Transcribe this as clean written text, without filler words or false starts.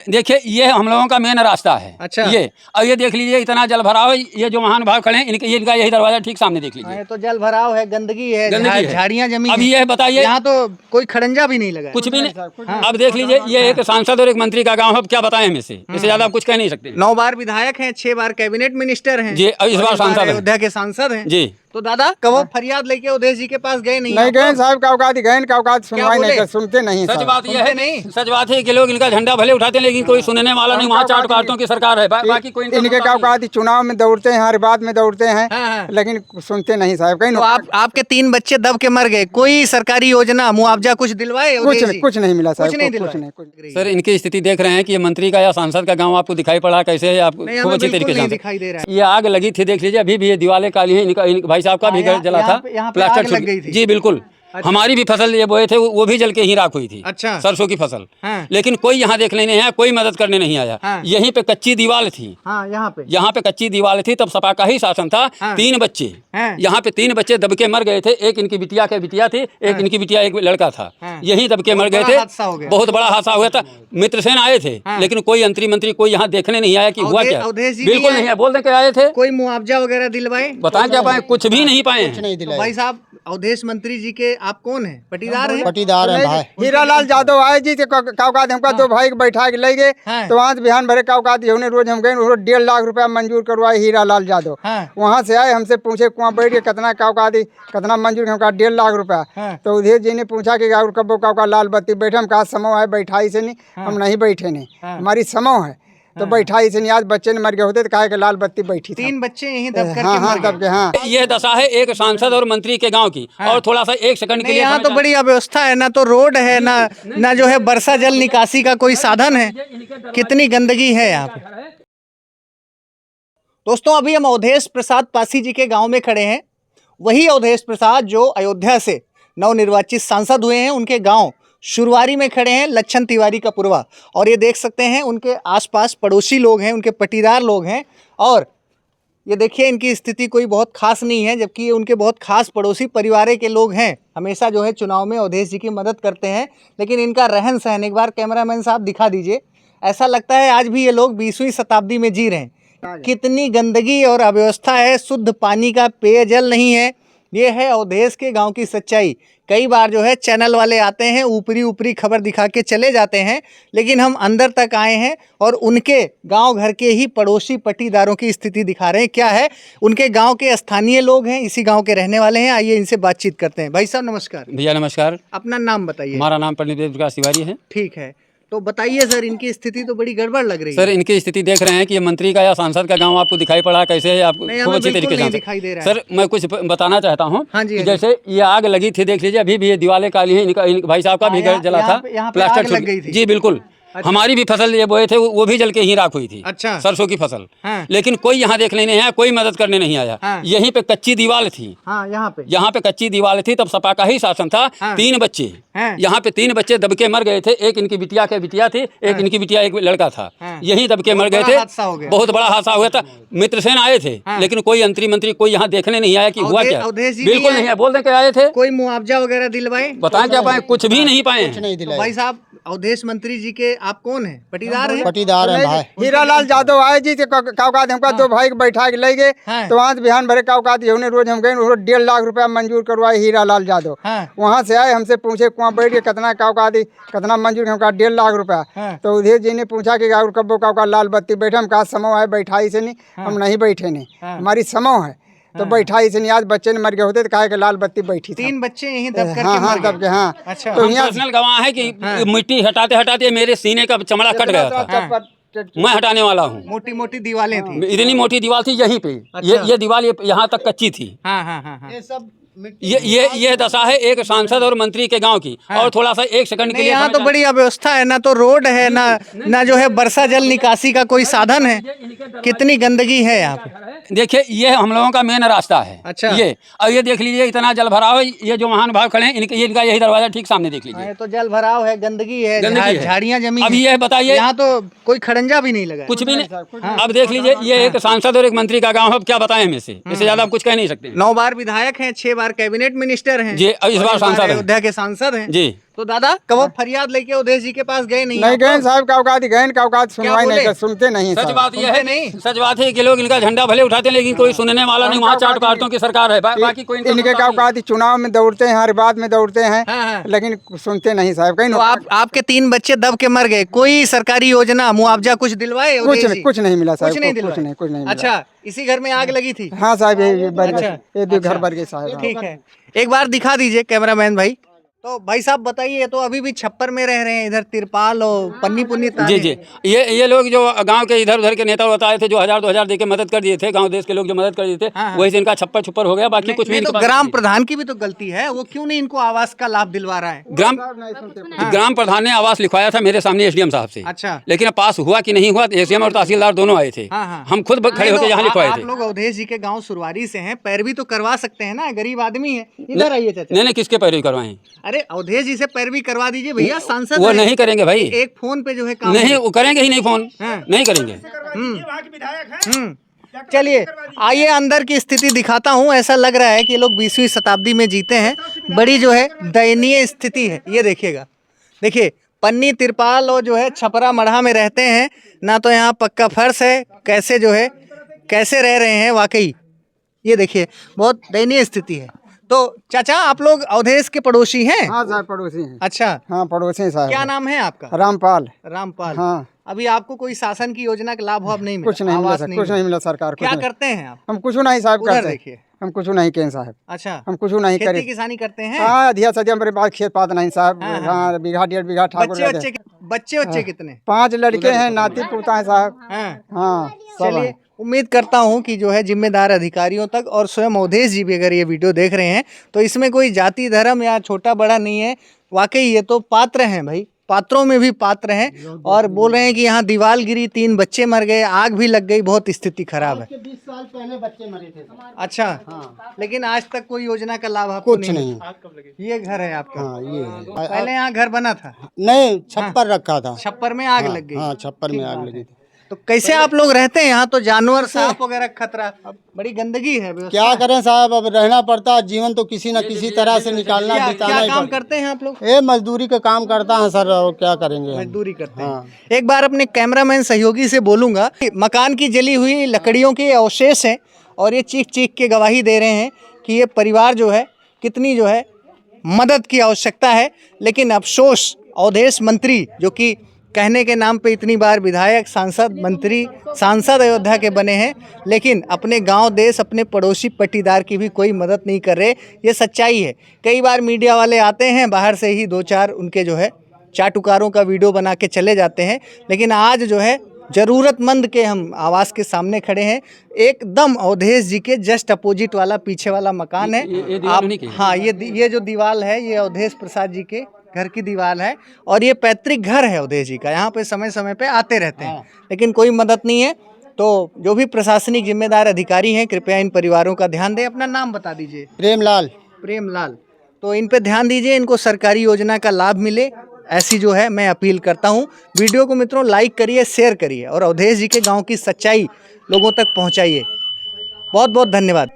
देखिए ये हम लोगों का मेन रास्ता है। अच्छा। ये अब ये देख लीजिए इतना जल भराव है, ये जो महान भाव खड़े हैं इनका यही दरवाजा ठीक सामने देख लीजिए। तो जल भराव है, गंदगी है, गंदगी है। झाड़ियाँ जमी अब हैं। ये बताइए, यहाँ तो कोई खड़ंजा भी नहीं लगा, कुछ भी नहीं। अब देख लीजिए ये एक सांसद और एक मंत्री का गांव है, अब क्या बताएं हम इससे ज्यादा आप कुछ कह नहीं सकते। 9 बार विधायक हैं, 6 बार कैबिनेट मिनिस्टर हैं जी, अब इस बार सांसद हैं। अयोध्या के सांसद हैं जी। तो दादा कब फरियाद लेके अवधेश जी के पास गए नहीं गए साहब, काउकाद सुनवाई नहीं कर, सुनते नहीं। सच बात यह है, नहीं। सच बात है कि लोग इनका झंडा भले उठाते हैं लेकिन कोई सुनने वाला नहीं। वहाँ चाट पार्टियों की सरकार है, बाकी कोई इनके काउकाद चुनाव में दौड़ते हैं, हर बात में दौड़ते हैं, लेकिन सुनते नहीं साहब। कहीं तो आपके 3 बच्चे दब के मर गए, कोई सरकारी योजना मुआवजा कुछ दिलवाए? कुछ नहीं मिला साहब, कुछ नहीं कुछ दिलवाए। नहीं। सर इनकी स्थिति देख रहे हैं कि ये मंत्री का या सांसद का गांव आपको दिखाई पड़ा कैसे है? आपको खूब अच्छी तरीके से दिखाई दे रहा है। ये आग लगी थी, देख लीजिए अभी भी ये दीवारें काली हैं। इनका भाई साहब का भी घर जला था, यहाँ पे प्लास्टर आग लग गई थी। जी बिल्कुल। हमारी भी फसल ये बोए थे वो भी जल के ही राख हुई थी। अच्छा। सरसों की फसल। हाँ। लेकिन कोई यहाँ देखने नहीं आया, कोई मदद करने नहीं आया। हाँ। यहीं पे कच्ची दीवार थी। हाँ, यहाँ पे कच्ची दीवार थी, तब सपा का ही शासन था। हाँ। 3 बच्चे हाँ। यहाँ पे 3 बच्चे दब के मर गए थे। एक इनकी बिटिया के बिटिया थी, एक इनकी बिटिया एक लड़का था। हाँ। यहीं दब के मर गए थे। बहुत बड़ा हादसा हुआ था। मित्रसेन आए थे लेकिन कोई मंत्री कोई यहाँ देखने नहीं आया कि हुआ क्या। बिल्कुल नहीं है, बोल दे के आए थे। कोई मुआवजा वगैरह दिलवाए? बताएं क्या पाए, कुछ भी नहीं पाए। भाई साहब अवधेश मंत्री जी के आप कौन है? पटीदार है? पटीदार है भाई। हीरालाल यादव आए जी, काउकाद हमका 2 भाई बैठा के ले गए। तो वहाँ से बिहान भरे काउकाद रोज हम गए, 1.5 लाख रुपया मंजूर करवाए हीरालाल यादव। वहाँ से आए, हमसे पूछे कुआं बैठ के कितना काउकाद कितना मंजूर, हमका 1.5 लाख रुपया। तो उधेश जी ने पूछा कि कब्बो काउका लाल बत्ती बैठे, हम कहा समूह है, बैठाई से नहीं, हम नहीं बैठे नहीं, हमारी समूह है तो बैठाई से नहीं। आज बच्चे ने मर गए होते तो कहा कि लाल बत्ती बैठी। 3 बच्चे यहीं दब करके दब के। हाँ, ये दशा है एक सांसद और मंत्री के गांव की। और थोड़ा सा 1 सेकंड के लिए यहाँ तो बड़ी अव्यवस्था है, ना तो रोड है, ना जो है वर्षा जल निकासी का कोई साधन है। कितनी गंदगी है यहाँ पे। दोस्तों अभी हम अवधेश प्रसाद पासी जी के गांव में खड़े हैं। वही अवधेश प्रसाद जो अयोध्या से नवनिर्वाचित सांसद हुए हैं, उनके गांव शुरवारी में खड़े हैं, लच्छन तिवारी का पुरवा। और ये देख सकते हैं उनके आसपास पड़ोसी लोग हैं, उनके पटीदार लोग हैं। और ये देखिए इनकी स्थिति कोई बहुत खास नहीं है, जबकि ये उनके बहुत खास पड़ोसी परिवार के लोग हैं। हमेशा जो है चुनाव में अवधेश जी की मदद करते हैं, लेकिन इनका रहन सहन एक बार कैमरामैन साहब दिखा दीजिए। ऐसा लगता है आज भी ये लोग 20वीं शताब्दी में जी रहे हैं। कितनी गंदगी और अव्यवस्था है, शुद्ध पानी का पेयजल नहीं है। ये है अवधेश के गांव की सच्चाई। कई बार जो है चैनल वाले आते हैं, ऊपरी खबर दिखा के चले जाते हैं, लेकिन हम अंदर तक आए हैं और उनके गांव घर के ही पड़ोसी पटीदारों की स्थिति दिखा रहे हैं। क्या है, उनके गांव के स्थानीय लोग हैं, इसी गांव के रहने वाले हैं। आइए इनसे बातचीत करते हैं। भाई साहब नमस्कार। भैया नमस्कार। अपना नाम बताइए। हमारा नाम पंडित प्रकाश तिवारी है। ठीक है, तो बताइए सर, इनकी स्थिति तो बड़ी गड़बड़ लग रही है। सर इनकी स्थिति देख रहे हैं कि ये मंत्री का या सांसद का गांव आपको दिखाई पड़ा कैसे है? आपको खूब अच्छी तरीके से दिखाई दे रहा है। सर मैं कुछ बताना चाहता हूँ। जैसे ये आग लगी थी, देख लीजिए अभी भी ये दीवारें काली हैं। इनका भाई साहब का भी घर जला था, प्लास्टर लग गई थी। जी बिल्कुल। हमारी भी फसल ये बोए थे वो भी जल के ही राख हुई थी। अच्छा। सरसों की फसल। लेकिन कोई यहाँ देखने नहीं आया, कोई मदद करने नहीं आया। यहीं पे कच्ची दीवार थी। यहाँ पे कच्ची दीवार थी, तब सपा का ही शासन था। 3 बच्चे यहाँ पे 3 बच्चे दब के मर गए थे। एक इनकी बिटिया के बिटिया थी, एक इनकी बिटिया एक लड़का था। यहीं दब के मर गए थे। बहुत बड़ा हादसा हुआ था। मित्रसेन आए थे लेकिन कोई मंत्री कोई यहाँ देखने नहीं आया कि हुआ क्या। बिल्कुल नहीं है, बोल दे के आए थे। कोई मुआवजा वगैरह दिलवाए? बताएं क्या पाए, कुछ भी नहीं पाए। भाई साहब अवधेश मंत्री जी के आप कौन है? पटीदार है? पटीदार है भाई। हीरालाल यादव आए जी, काउकाद हमका 2 भाई बैठा के ले गए। तो वहाँ से बिहान भरे काउकाद रोज हम गए, 1.5 लाख रुपया मंजूर करवाए हीरालाल यादव। वहाँ से आए, हमसे पूछे कुआं बैठ के कितना काउकाद कितना मंजूर, हमका 1.5 लाख रुपया। तो उधेश जी ने पूछा कि कब्बो काउका लाल बत्ती बैठे, हम कहा समूह है, बैठाई से नहीं, हम नहीं बैठे नहीं, हमारी समूह है तो बैठाई से नहीं। आज बच्चे ने मर गए होते तो कहा कि लाल बत्ती बैठी। 3 बच्चे यहीं दब करके दब के। हाँ, अच्छा। तो यहाँ पर्सनल गवाह है कि मिट्टी हटाते हटाते मेरे सीने का चमड़ा कट गया था। मैं हटाने वाला हूँ। मोटी मोटी दीवारें थी, इतनी मोटी दीवार थी यहीं पे। ये दीवार यहाँ तक कच्ची थी। ये सब ये दशा है एक सांसद और मंत्री के गांव की। और थोड़ा सा 1 सेकंड के लिए यहाँ तो बड़ी अव्यवस्था है, ना तो रोड है, ना जो है वर्षा जल निकासी का कोई साधन है। कितनी गंदगी है यहाँ पे। देखिए ये हम लोगों का मेन रास्ता है। अच्छा। ये अब ये देख लीजिए इतना जल भराव है। ये जो महान भाव खड़े हैं इनका यही दरवाजा ठीक सामने देख लीजिए। तो जल भराव है, गंदगी है, झाड़ियाँ जमी। अब ये बताइए, यहाँ तो कोई खड़ंजा भी नहीं लगा, कुछ भी नहीं। अब देख लीजिए ये एक सांसद और एक मंत्री का गाँव है, अब क्या बताएं हम इससे ज्यादा आप कुछ कह नहीं सकते। 9 बार विधायक हैं, 6 बार कैबिनेट मिनिस्टर हैं जी, अब इस बार सांसद हैं। अयोध्या के सांसद हैं। जी। तो दादा कब फरियाद लेके अवधेश जी के पास गए नहीं गए साहब, काउकादी गए, काउकाद सुनवाई नहीं कर, सुनते नहीं। सच बात यह है नहीं, सच बात है कि लोग इनका झंडा भले उठाते हैं लेकिन कोई सुनने वाला नहीं। वहाँ चाट पार्टियों की सरकार है, बाकी कोई इनके काउकादी चुनाव में दौड़ते हैं, हर बात में दौड़ते हैं, लेकिन सुनते नहीं साहब। कहीं आपके 3 बच्चे दब के मर गए, कोई सरकारी योजना मुआवजा कुछ दिलवाए? कुछ नहीं मिला साहब, कुछ नहीं। अच्छा, इसी घर में आग लगी थी? हाँ साहब, ये घर भर गए साहब। ठीक है, एक बार दिखा दीजिए कैमरामैन भाई। तो भाई साहब बताइए, तो अभी भी छप्पर में रह रहे हैं, इधर तिरपाल और पन्नी पुन्नी ताने? जी, ये लोग जो गांव के इधर उधर के नेता बताए थे, जो 1000-2000 देके मदद कर दिए थे, गांव देश के लोग जो मदद कर दिए थे, वही से इनका छप्पर छुप्पर हो गया, बाकी कुछ भी। तो ग्राम प्रधान की भी तो गलती है, वो क्यों नहीं इनको आवास का लाभ दिलवा रहा है? ग्राम प्रधान ने आवास लिखवाया था मेरे सामने एसडीएम साहब से। अच्छा, लेकिन पास हुआ कि नहीं हुआ, एसडीएम और तहसीलदार दोनों आए थे। हम खुद खड़े होकर यहाँ लिखवाए थे। आप लोग अवधेश जी के गाँव सुरवारी से हैं, पैरवी तो करवा सकते हैं ना, गरीब आदमी है। इधर आइए चाचा। नहीं, किसके पैरवी करवाएं? अरे अवधेश जी से पैरवी करवा दीजिए भैया, सांसद वो नहीं करेंगे भाई, एक फोन पे जो है काम नहीं, वो करेंगे ही नहीं, फोन नहीं करेंगे। चलिए आइए अंदर की स्थिति दिखाता हूँ। ऐसा लग रहा है कि ये लोग 20वीं शताब्दी में जीते हैं। बड़ी जो है दयनीय स्थिति है, ये देखिएगा। देखिए पन्नी तिरपाल और जो है छपरा मढ़ा में रहते हैं ना, तो यहाँ पक्का फर्श है। कैसे जो है कैसे रह रहे हैं वाकई, ये देखिए बहुत दयनीय स्थिति है। तो चाचा आप लोग अवधेश के पड़ोसी हैं? हाँ साहब, पड़ोसी हैं। अच्छा, हाँ पड़ोसी साहब। क्या नाम है आपका? रामपाल। रामपाल। हाँ। अभी आपको कोई शासन की योजना का लाभ नहीं मिला? कुछ नहीं मिला, कुछ नहीं मिला सरकार। क्या करते हैं आप? हम कुछ नहीं साहब करते। देखिए हम कुछ नहीं करें साहब। अच्छा, हम कुछ नहीं करें। खेती किसानी करते हैं? हाँ, अधिया सदिया मेरे पास खेत पात नहीं साहब। हाँ, बीघा 1.5 बीघा ठाकुर। बच्चे कितने? 5 लड़के हैं, नाती पोता है साहब। हाँ, चलिए उम्मीद करता हूं कि जो है जिम्मेदार अधिकारियों तक और स्वयं अवधेश जी भी अगर ये वीडियो देख रहे हैं तो इसमें कोई जाति धर्म या छोटा बड़ा नहीं है। वाकई ये तो पात्र हैं भाई, पात्रों में भी पात्र हैं। और बोल रहे हैं कि यहाँ दीवार गिरी, 3 बच्चे मर गए, आग भी लग गई, बहुत स्थिति खराब है। 20 साल पहले बच्चे मरे थे। अच्छा, हाँ। लेकिन आज तक कोई योजना का लाभ आपको कुछ नहीं। ये घर है आपका? हाँ, ये है। पहले यहाँ घर बना था? नहीं, छप्पर रखा था। छप्पर में आग लग गई? हाँ, छप्पर में आग लगी थी। तो कैसे आप लोग रहते हैं यहाँ? तो जानवर सांप वगैरह खतरा, बड़ी गंदगी है। क्या करें साहब, अब रहना पड़ता है। जीवन तो किसी न किसी तरह से निकालना बिताना। क्या काम करते हैं आप लोग? ये मजदूरी का काम करता है सर, और क्या करेंगे, मजदूरी करते हैं। एक बार अपने कैमरामैन सहयोगी से बोलूंगा, मकान की जली हुई लकड़ियों के अवशेष हैं और ये चीख चीख के गवाही दे रहे हैं कि ये परिवार जो है कितनी जो है मदद की आवश्यकता है। लेकिन अफसोस अवधेश मंत्री जो कि कहने के नाम पे इतनी बार विधायक, सांसद, मंत्री, सांसद अयोध्या के बने हैं, लेकिन अपने गांव, देश, अपने पड़ोसी पट्टीदार की भी कोई मदद नहीं कर रहे। ये सच्चाई है। कई बार मीडिया वाले आते हैं, बाहर से ही 2-4 उनके जो है चाटुकारों का वीडियो बना के चले जाते हैं। लेकिन आज जो है ज़रूरतमंद के हम आवास के सामने खड़े हैं। एकदम अवधेश जी के जस्ट अपोजिट वाला पीछे वाला मकान है। हाँ, ये जो दीवार है ये अवधेश प्रसाद जी के घर की दीवार है और ये पैतृक घर है अवधेश जी का। यहाँ पे समय समय पे आते रहते हैं, लेकिन कोई मदद नहीं है। तो जो भी प्रशासनिक जिम्मेदार अधिकारी हैं, कृपया इन परिवारों का ध्यान दें। अपना नाम बता दीजिए। प्रेमलाल। तो इन पे ध्यान दीजिए, इनको सरकारी योजना का लाभ मिले, ऐसी जो है मैं अपील करता हूँ। वीडियो को मित्रों लाइक करिए, शेयर करिए और अवधेश जी के गाँव की सच्चाई लोगों तक पहुँचाइए। बहुत बहुत धन्यवाद।